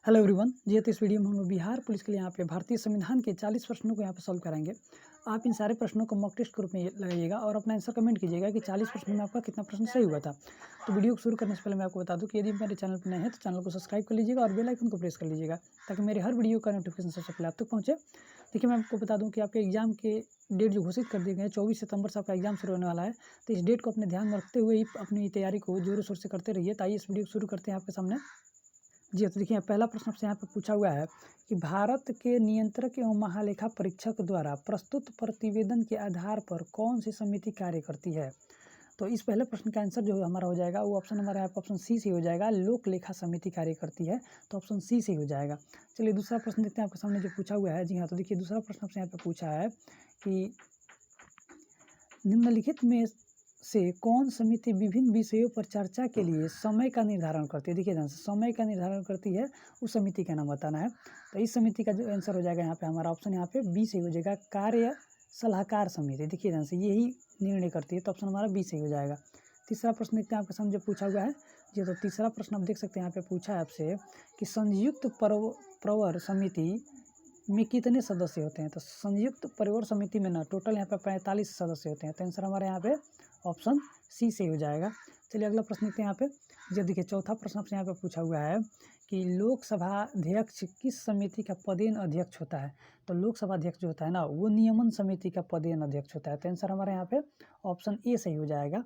Hello everyone जी। तो इस video में हम लोग बिहार पुलिस के लिए यहाँ पे भारतीय संविधान के 40 प्रश्नों को यहाँ पे सॉल्व कराएंगे। आप इन सारे प्रश्नों को मॉक टेस्ट के रूप में लगाइएगा और अपना आंसर कमेंट कीजिएगा कि 40 प्रश्नों में आपका कितना प्रश्न सही हुआ था। तो वीडियो को शुरू करने से पहले मैं आपको बता दूं कि यदि मेरे चैनल पर नए हैं तो चैनल को सब्सक्राइब कर लीजिएगा और बेल आइकन को प्रेस कर लीजिएगा ताकि मेरे हर वीडियो का नोटिफिकेशन सबसे पहले आप तक पहुँचे। देखिए, मैं आपको बता दूँ कि आपके एग्जाम के डेट जो घोषित कर दिए गए हैं 24 सितंबर से आपका एग्जाम शुरू होने वाला है। तो इस डेट को अपने ध्यान में रखते हुए ही अपनी तैयारी को जोरों शोर से करते रहिए। तो आइए इस वीडियो को शुरू करते हैं आपके सामने। जी, तो देखिए पहला प्रश्न आपसे यहाँ पे पूछा हुआ है कि भारत के नियंत्रक एवं महालेखा परीक्षक द्वारा प्रस्तुत प्रतिवेदन के आधार पर कौन सी समिति कार्य करती है। तो इस पहले प्रश्न का आंसर जो हमारा हो जाएगा वो ऑप्शन हमारा यहाँ पे ऑप्शन सी से हो जाएगा, लोक लेखा समिति कार्य करती है। तो ऑप्शन सी से हो जाएगा। चलिए दूसरा प्रश्न देखते हैं आपके सामने जो पूछा हुआ है। जी हाँ, तो देखिए दूसरा प्रश्न आपसे यहाँ पे पूछा है कि निम्नलिखित में से कौन समिति विभिन्न विषयों पर चर्चा के लिए समय का निर्धारण करती है। देखिए ध्यान से, समय का निर्धारण करती है उस समिति का नाम बताना है। तो इस समिति का जो आंसर हो जाएगा यहाँ पे हमारा ऑप्शन यहाँ पे बी से हो जाएगा, कार्य सलाहकार समिति। देखिए ध्यान से, यही निर्णय करती है। तो ऑप्शन हमारा बी से हो जाएगा। तीसरा प्रश्न देखते हैं आपके सामने जो पूछा हुआ है। जी, तो तीसरा प्रश्न आप देख सकते हैं यहाँ पे पूछा है आपसे कि संयुक्त प्रवर समिति में कितने सदस्य होते हैं। तो संयुक्त परिवार समिति में ना टोटल यहाँ पे 45 सदस्य होते हैं। तो आंसर हमारे यहाँ पे ऑप्शन सी से हो जाएगा। चलिए अगला प्रश्न देखते हैं यहाँ पे। जब देखिए चौथा प्रश्न आपसे यहाँ पे पूछा हुआ है कि लोकसभा अध्यक्ष किस समिति का पदेन अध्यक्ष होता है। तो लोकसभा अध्यक्ष जो होता है ना वो नियमन समिति का पदेन अध्यक्ष होता है। तो आंसर हमारे यहाँ पे ऑप्शन ए सही हो जाएगा।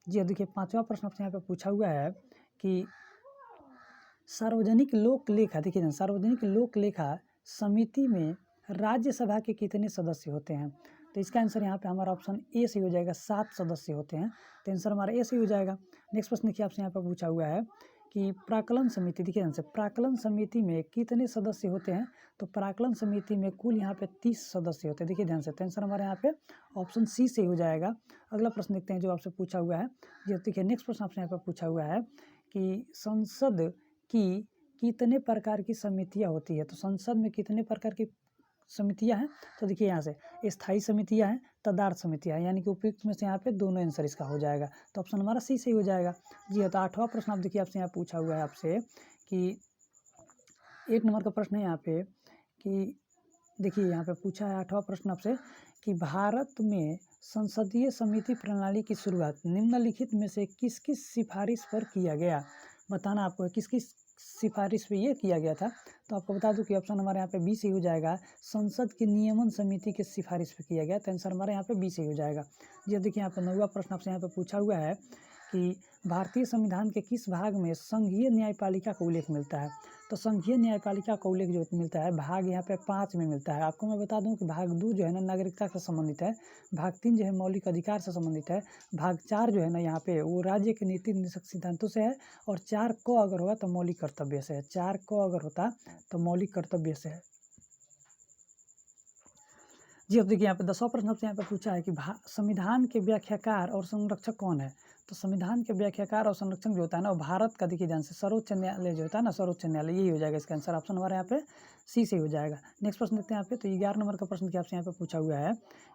जी देखिए पांचवा प्रश्न आपसे यहाँ पे पूछा हुआ है कि सार्वजनिक लोक लेखा, देखिए सार्वजनिक लोक लेखा समिति में राज्यसभा के कितने सदस्य होते हैं। तो इसका आंसर यहाँ पे हमारा ऑप्शन ए से हो जाएगा, 7 सदस्य होते हैं। तो आंसर हमारा ए से हो जाएगा। नेक्स्ट प्रश्न देखिए आपसे यहाँ पे पूछा हुआ है कि प्राक्कलन समिति, देखिए ध्यान से, प्राक्कलन समिति में कितने सदस्य होते हैं। तो प्राक्कलन समिति में कुल यहाँ पे 30 सदस्य होते हैं। देखिए ध्यान से, तो आंसर हमारे यहाँ पे ऑप्शन सी से हो जाएगा। अगला प्रश्न देखते हैं जो आपसे पूछा हुआ है। ये देखिए नेक्स्ट प्रश्न आपसे यहाँ पे पूछा हुआ है कि संसद की कितने प्रकार की समितियां होती है। तो संसद में कितने प्रकार की समितियां हैं। तो देखिए यहाँ से स्थायी समितियां हैं, तदार्थ समितियां हैं, यानी कि उपयुक्त में से यहाँ पे दोनों आंसर इसका हो जाएगा। तो ऑप्शन हमारा सी से ही हो जाएगा। जी हाँ, तो आठवां प्रश्न आप देखिए आपसे यहाँ पूछा हुआ है आपसे कि 1 नंबर का प्रश्न है यहाँ पे कि देखिए यहाँ पे पूछा है आठवां प्रश्न आपसे कि भारत में संसदीय समिति प्रणाली की शुरुआत निम्नलिखित में से किस किस सिफारिश पर किया गया। बताना आपको किस किस सिफारिश पे ये किया गया था। तो आपको बता दूं कि ऑप्शन हमारे यहाँ पे बी से हो जाएगा, संसद की नियमन समिति के सिफारिश पे किया गया। तो आंसर हमारे यहाँ पे बी से हो जाएगा। जी देखिए यहाँ पे 9वां प्रश्न आपसे यहाँ पे पूछा हुआ है कि भारतीय संविधान के किस भाग में संघीय न्यायपालिका का उल्लेख मिलता है। तो संघीय न्यायपालिका का उल्लेख जो मिलता है भाग यहाँ पे 5 में मिलता है। आपको मैं बता दूं कि भाग 2 जो है ना नागरिकता से संबंधित है, भाग 3 जो है मौलिक अधिकार से संबंधित है, भाग 4 जो है ना यहाँ पे वो राज्य के नीति निर्देशक सिद्धांतों से है, और 4 को अगर होगा तो मौलिक कर्तव्य से है। 4 को अगर होता तो मौलिक कर्तव्य से है। जी अब देखिए यहाँ पे 10वां प्रश्न आपसे यहाँ पे पूछा है कि संविधान के व्याख्याकार और संरक्षक कौन है। तो संविधान के व्याख्याकार और संरक्षक जो होता है ना वो भारत का, देखिए ध्यान से, सर्वोच्च न्यायालय जो होता है ना, सर्वोच्च न्यायालय, यही हो जाएगा इसका आंसर। ऑप्शन हमारे यहाँ पे सी से हो जाएगा। नेक्स्ट प्रश्न देखते हैं यहाँ पे। तो 11 नंबर का प्रश्न आपसे यहाँ पे पूछा हुआ है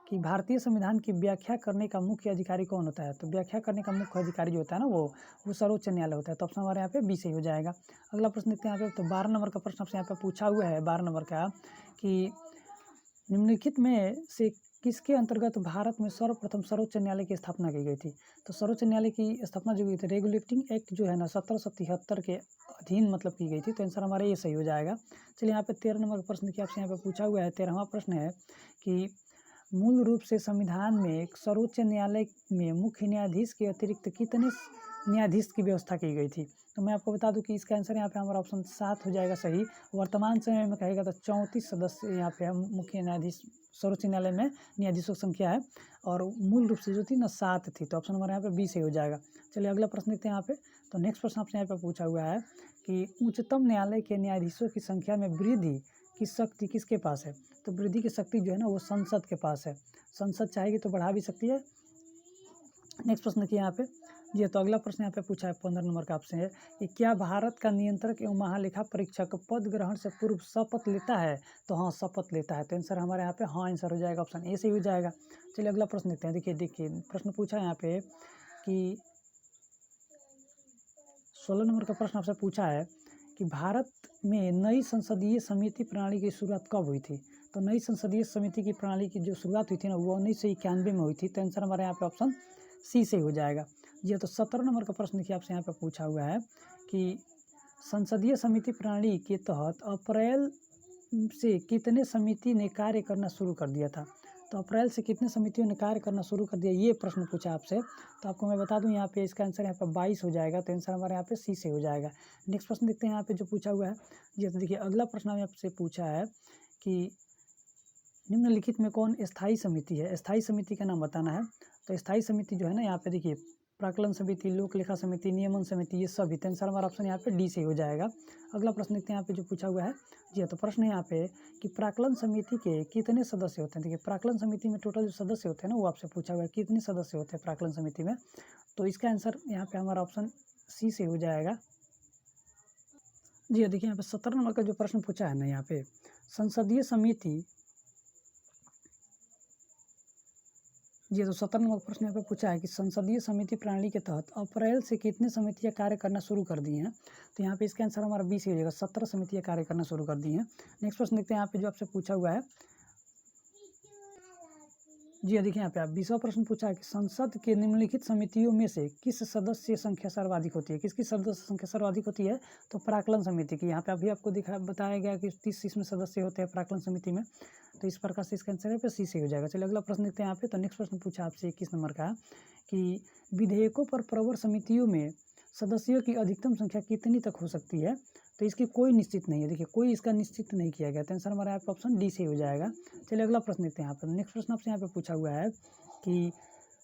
कि भारतीय संविधान की व्याख्या करने का मुख्य अधिकारी कौन होता है। तो व्याख्या करने का मुख्य अधिकारी जो होता है ना वो सर्वोच्च न्यायालय होता है। तो ऑप्शन हमारे यहाँ पे बी से हो जाएगा। अगला प्रश्न देखते हैं यहाँ पे। तो 12 नंबर का प्रश्न आपसे यहाँ पे पूछा हुआ है, 12 नंबर का, कि निम्नलिखित में से किसके अंतर्गत भारत में सर्वप्रथम सर्वोच्च न्यायालय की स्थापना की गई थी। तो सर्वोच्च न्यायालय की स्थापना जो हुई थी, रेगुलेटिंग एक्ट जो है ना 1773 के अधीन मतलब की गई थी। तो आंसर हमारा ये सही हो जाएगा। चलिए यहाँ पे 13 नंबर का प्रश्न की आपसे यहाँ पे पूछा हुआ है। 13वां प्रश्न है कि मूल रूप से संविधान में सर्वोच्च न्यायालय में मुख्य न्यायाधीश के अतिरिक्त कितने न्यायाधीश की व्यवस्था की गई थी। तो मैं आपको बता दूं कि इसका आंसर यहाँ पे हमारा ऑप्शन 7 हो जाएगा सही। वर्तमान समय में कहेगा तो 34 सदस्य यहाँ पे मुख्य न्यायाधीश सर्वोच्च न्यायालय में न्यायाधीशों की संख्या है, और मूल रूप से जो थी ना 7 थी। तो ऑप्शन हमारे यहाँ पे बी से हो जाएगा। चलिए अगला प्रश्न देखते हैं यहाँ पे। तो नेक्स्ट प्रश्न आपसे यहाँ पे पूछा हुआ है कि उच्चतम न्यायालय के न्यायाधीशों की संख्या में वृद्धि की शक्ति किसके पास है। तो वृद्धि की शक्ति जो है ना वो संसद के पास है। संसद चाहेगी तो बढ़ा भी सकती है। नेक्स्ट प्रश्न देखिए यहाँ पे। जी तो अगला प्रश्न यहाँ पे पूछा है 15 नंबर का आपसे है कि क्या भारत का नियंत्रक एवं महालेखा परीक्षक पद ग्रहण से पूर्व शपथ लेता है। तो हाँ, शपथ लेता है। तो आंसर हमारे यहाँ पे हाँ आंसर हो जाएगा, ऑप्शन ए से हो जाएगा। चलिए अगला प्रश्न देखते हैं। देखिए प्रश्न पूछा है यहाँ पे कि 16 नंबर का प्रश्न आपसे पूछा है कि भारत में नई संसदीय समिति प्रणाली की शुरुआत कब हुई थी। तो नई संसदीय समिति की प्रणाली की जो शुरुआत हुई थी ना, वो 1991 में हुई थी। तो आंसर हमारे यहाँ पे ऑप्शन सी से हो जाएगा। जी तो 17 नंबर का प्रश्न देखिए आपसे यहाँ पे पूछा हुआ है कि संसदीय समिति प्रणाली के तहत अप्रैल से कितने समिति ने कार्य करना शुरू कर दिया था। तो अप्रैल से कितने समितियों ने कार्य करना शुरू कर दिया, ये प्रश्न पूछा आपसे। तो आपको मैं बता दूं यहाँ पे इसका आंसर यहाँ पे 22 हो जाएगा। तो आंसर हमारे यहाँ पे सी से हो जाएगा। नेक्स्ट प्रश्न देखते हैं यहाँ पे जो पूछा हुआ है। जी तो देखिए अगला प्रश्न हमें आपसे पूछा है कि निम्नलिखित में कौन स्थायी समिति है। स्थायी समिति का नाम बताना है। तो स्थायी समिति जो है ना, यहाँ पे देखिए प्राक्कलन समिति, लोक लेखा समिति, नियमन समिति, ये सभी। तो आंसर हमारा ऑप्शन यहाँ पे डी से हो जाएगा। अगला प्रश्न देखते हैं यहाँ पे जो पूछा हुआ है। जी तो प्रश्न है यहाँ पे कि प्राक्कलन समिति के कितने सदस्य होते हैं। देखिए प्राक्कलन समिति में टोटल जो सदस्य होते हैं ना, वो आपसे पूछा हुआ है कितने सदस्य होते हैं प्राक्कलन समिति में। तो इसका आंसर यहाँ पे हमारा ऑप्शन सी से हो जाएगा। जी देखिए यहाँ पे 17 नंबर का जो प्रश्न पूछा है ना, यहाँ पे संसदीय समिति, जी तो 17 नंबर प्रश्न यहाँ पे पूछा है कि संसदीय समिति प्रणाली के तहत अप्रैल से कितने समितियां कार्य करना शुरू कर दी हैं। तो यहाँ पे इसका आंसर हमारा 20 हो जाएगा। 17 समितियां कार्य करना शुरू कर दी हैं। नेक्स्ट प्रश्न देखते हैं यहाँ पे जो आपसे पूछा हुआ है। जी देखिए यहाँ पे आप 20वां प्रश्न पूछा है कि संसद के निम्नलिखित समितियों में से किस सदस्य संख्या सर्वाधिक होती है। किसकी सदस्य संख्या सर्वाधिक होती है। तो प्राक्कलन समिति की। यहाँ पे अभी आपको बताया गया कि 30 इसमें सदस्य होते हैं प्राक्कलन समिति में। तो इस प्रकार से इसका आंसर है पे सी से हो जाएगा। चलिए अगला प्रश्न देखते हैं यहाँ पे। तो नेक्स्ट प्रश्न पूछा आपसे 21 नंबर का कि विधेयकों पर प्रवर समितियों में सदस्यों की अधिकतम संख्या कितनी तक हो सकती है। तो इसकी कोई निश्चित नहीं है। देखिए कोई इसका निश्चित नहीं किया गया। तो आंसर हमारा यहाँ पे ऑप्शन डी से हो जाएगा। चलिए अगला प्रश्न देखते हैं यहाँ पर। नेक्स्ट प्रश्न आपसे यहाँ पे पूछा हुआ है कि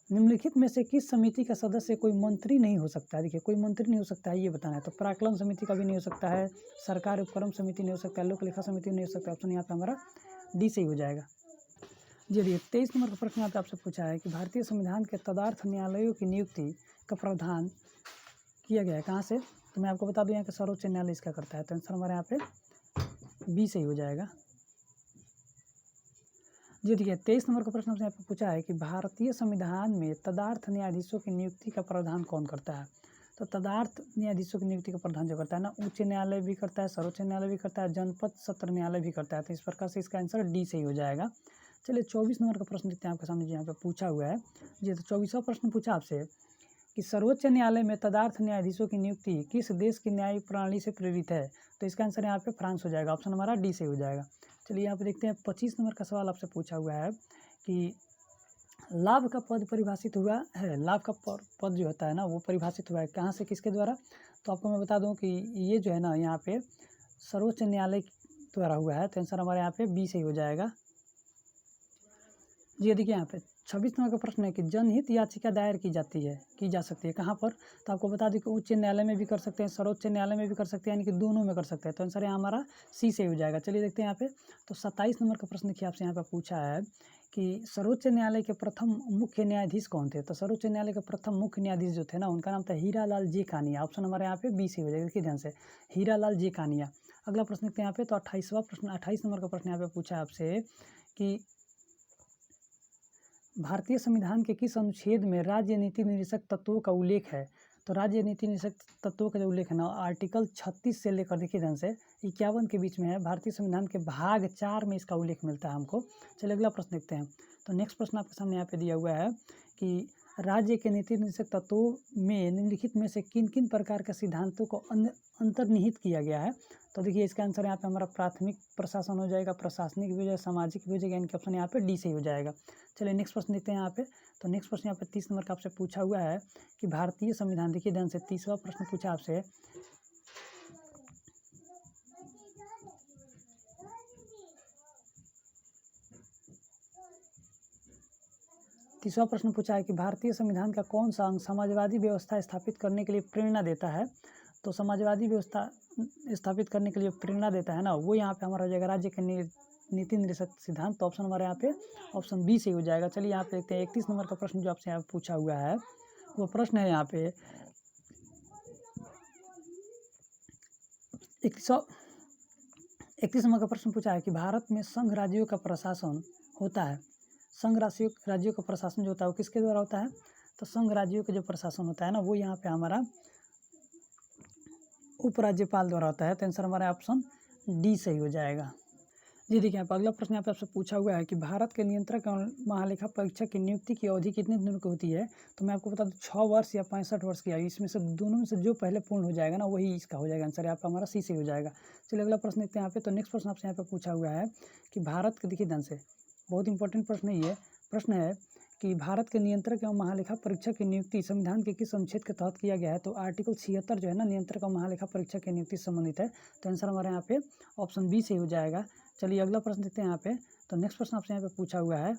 निम्नलिखित में से किस समिति का सदस्य कोई मंत्री नहीं हो सकता है। देखिए कोई मंत्री नहीं हो सकता है, ये बताना है। तो प्राक्कलन समिति का भी नहीं हो सकता है, सरकार उपक्रम समिति नहीं हो सकता है, लोक लेखा समिति नहीं हो सकता। ऑप्शन यहाँ पे हमारा डी से ही हो जाएगा। जी देखिए 23 नंबर का प्रश्न यहाँ पे आपसे पूछा है कि भारतीय संविधान के तदर्थ न्यायालयों की नियुक्ति का प्रावधान किया गया है कहाँ से। तो मैं आपको बता दूं यहाँ के सर्वोच्च न्यायालय इसका करता है। तो आंसर हमारे यहाँ पे बी से ही हो जाएगा। जी देखिए 23 नंबर का प्रश्न आपसे यहाँ पे पूछा है कि भारतीय संविधान में तदर्थ न्यायाधीशों की नियुक्ति का प्रावधान कौन करता है। तो तदर्थ न्यायाधीशों की नियुक्ति का प्रावधान जो करता है ना, उच्च न्यायालय भी करता है, सर्वोच्च न्यायालय भी करता है, जनपद सत्र न्यायालय भी करता है। तो इस प्रकार से इसका आंसर डी से ही हो जाएगा। चलिए 24 नंबर का प्रश्न देखते हैं आपके सामने जो यहाँ पे पूछा हुआ है। जी तो 24वां प्रश्न पूछा आपसे कि सर्वोच्च न्यायालय में तदर्थ न्यायाधीशों की नियुक्ति किस देश की न्याय प्रणाली से प्रेरित है। तो इसका आंसर यहाँ पे फ्रांस हो जाएगा। ऑप्शन हमारा डी से हो जाएगा। चलिए यहाँ पे देखते हैं 25 नंबर का सवाल आपसे पूछा हुआ है कि लाभ का पद परिभाषित हुआ है। लाभ का पद जो होता है ना, वो परिभाषित हुआ है कहाँ से, किसके द्वारा। तो आपको मैं बता दूं कि ये जो है ना, यहाँ पे सर्वोच्च न्यायालय द्वारा हुआ है। तो आंसर हमारे यहाँ पे बी से ही हो जाएगा। जी देखिए यहाँ पे 26 नंबर का प्रश्न है कि जनहित याचिका दायर की जा सकती है कहाँ पर। तो आपको बता दें कि उच्च न्यायालय में भी कर सकते हैं, सर्वोच्च न्यायालय में भी कर सकते हैं, यानी कि दोनों में कर सकते हैं। तो आंसर यहाँ हमारा सी से हो जाएगा। चलिए देखते हैं यहाँ पे। तो 27 नंबर का प्रश्न देखिए आपसे यहाँ पे पूछा है कि सर्वोच्च न्यायालय के प्रथम मुख्य न्यायाधीश कौन थे। तो सर्वोच्च न्यायालय के प्रथम मुख्य न्यायाधीश जो थे ना, उनका नाम था हीरालाल जे कानिया। ऑप्शन हमारे यहाँ पे बी से हो जाएगा। देखिए ध्यान से, हीरालाल जे कानिया। अगला प्रश्न देखते हैं यहाँ पे। तो 28वां प्रश्न, 28 नंबर का प्रश्न यहाँ पे पूछा है आपसे कि भारतीय संविधान के किस अनुच्छेद में राज्य नीति निर्देशक तत्वों का उल्लेख है। तो राज्य नीति निर्देशक तत्वों का जो उल्लेख है ना, आर्टिकल 36 से लेकर देखिए ध्यान से 51 के बीच में है। भारतीय संविधान के भाग 4 में इसका उल्लेख मिलता है हमको। चलिए अगला प्रश्न देखते हैं। तो नेक्स्ट प्रश्न आपके सामने यहाँ पे दिया हुआ है कि राज्य के नीति निर्देशक तत्वों में निम्नलिखित में से किन किन प्रकार के सिद्धांतों को अंतर्निहित किया गया है। तो देखिए इसका आंसर यहाँ पे हमारा प्राथमिक प्रशासन हो जाएगा, प्रशासनिक भी हो जाएगा, सामाजिक भी हो जाएगा। इनके ऑप्शन यहाँ पे डी से ही हो जाएगा। चलिए नेक्स्ट प्रश्न देखते हैं यहाँ पे। तो नेक्स्ट प्रश्न यहाँ पे 30 नंबर का आपसे पूछा हुआ है कि भारतीय संविधान, देखिए ध्यान से 30वां प्रश्न पूछा आपसे। तीसरा प्रश्न पूछा है कि भारतीय संविधान का कौन सा अंग समाजवादी व्यवस्था स्थापित करने के लिए प्रेरणा देता है। तो समाजवादी व्यवस्था स्थापित करने के लिए प्रेरणा देता है ना, वो यहाँ पे हमारा हो जाएगा राज्य के नीति निर्देशक सिद्धांत। तो ऑप्शन हमारे यहाँ पे ऑप्शन बी से हो जाएगा। चलिए यहाँ पे देखते हैं 31 नंबर का प्रश्न जो आपसे यहाँ पूछा हुआ है। वो प्रश्न है यहाँ पे 31 नंबर का प्रश्न पूछा है कि भारत में संघ राज्यों का प्रशासन होता है। संघ राज्यों का प्रशासन जो होता है वो किसके द्वारा होता है। तो संघ राज्यों का जो प्रशासन होता है ना, वो यहाँ पे हमारा उपराज्यपाल द्वारा होता है। तो आंसर हमारा ऑप्शन डी सही हो जाएगा। जी देखिए, यहाँ पर अगला प्रश्न यहाँ पे आपसे पूछा हुआ है कि भारत के नियंत्रक और महालेखा परीक्षक की नियुक्ति की अवधि कितने दिनों की होती है। तो मैं आपको बता दूं 6 वर्ष या 65 वर्ष की आयु, इसमें से दोनों में से जो पहले पूर्ण हो जाएगा ना वही इसका हो जाएगा। आंसर आपका हमारा सी से हो जाएगा। चलिए अगला प्रश्न देखते हैं यहाँ पे। तो नेक्स्ट प्रश्न आपसे यहाँ पे पूछा हुआ है कि भारत के, देखिए ध्यान से, बहुत इंपॉर्टेंट प्रश्न ही है। प्रश्न है कि भारत के नियंत्रक एवं महालेखा परीक्षक की नियुक्ति संविधान के किस अनुच्छेद के तहत किया गया है। तो आर्टिकल 76 जो है ना, नियंत्रक और महालेखा परीक्षक की नियुक्ति से संबंधित है। तो आंसर हमारे यहाँ पे ऑप्शन बी से हो जाएगा। चलिए अगला प्रश्न देखते हैं यहाँ पे। तो नेक्स्ट प्रश्न आपसे यहाँ पे पूछा हुआ है